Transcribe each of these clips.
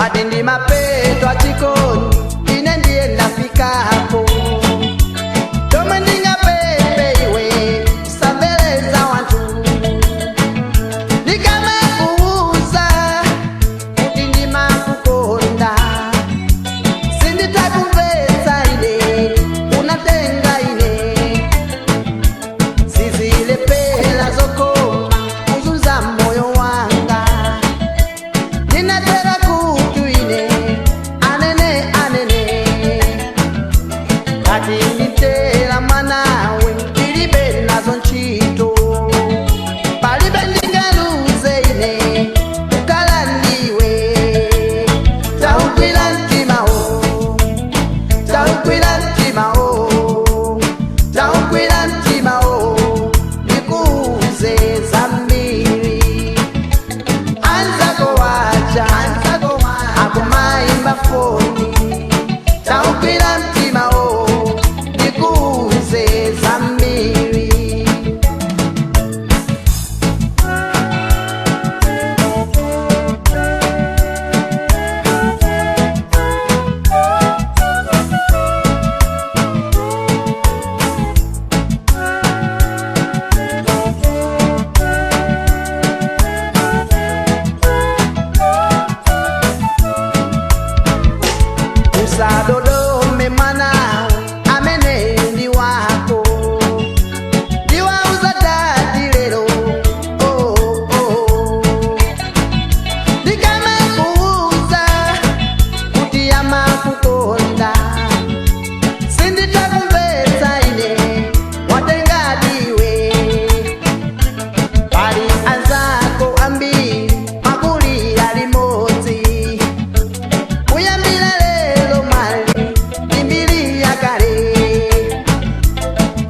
ati ndi mapeto achikondi ine ndiye ndafika hapo. Tomwe ndingapepe iwe sambeleza wantu ndikamakuuza kuti ndimakukonda sinditakumvetsa ine unatenga ine zizilepela zokoma kuzunza moyo wanga ninatera kutu ine anene ati nditera mwanawe ilibe nazo ntchito palibe ndingaluze ine kukala ndiwe tawugwira mtimawo tawugwira mtimawo tawugwira mtimawo ndikuuze zambiri anzako wacha akumayimba foni tawugwira mtimawo ndikuuze zambiri. Usadodome mwanawe amene ndi wako ndiwauza dadi lero ndikamakuuza kuti amakukonda sinditakumvetsa ine watengadiwe pali anzako ambiri makulira limodzi kuyambira lero mali imbiri yakale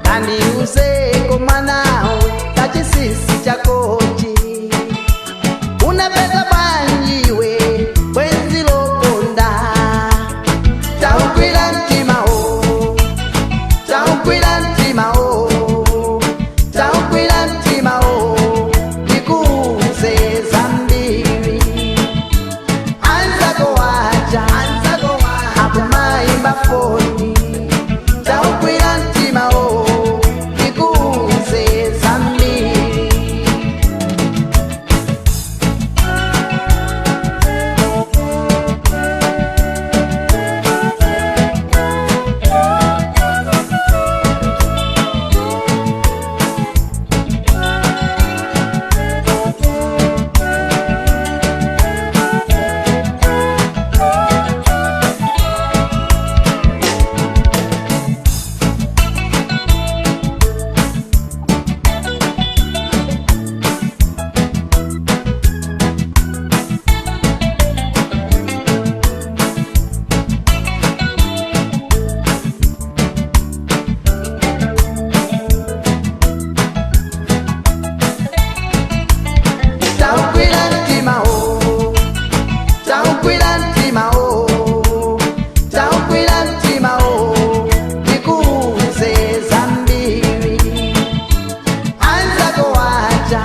kandiuzeko mwanawe kachisisi chakochi unapeza bwanjiwe bwenzi lokonda tawugwira mtimawo tawugwira mtimawo tawugwira mtimawo ndikuuze zambiri anzako wacha akumayimba foni tawugwira mtimawo ndikuuze zambiri. Tawugwira mtimawo tawugwira mtimawo tawugwira mtimawo ndikuuze zambiri anzako wacha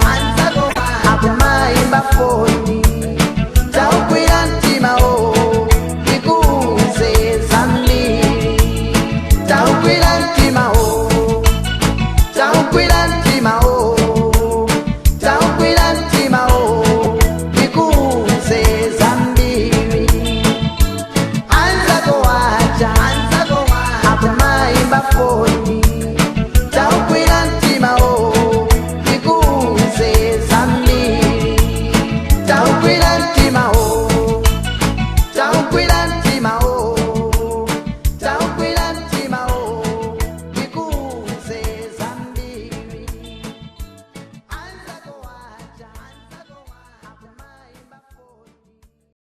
akumayimba foni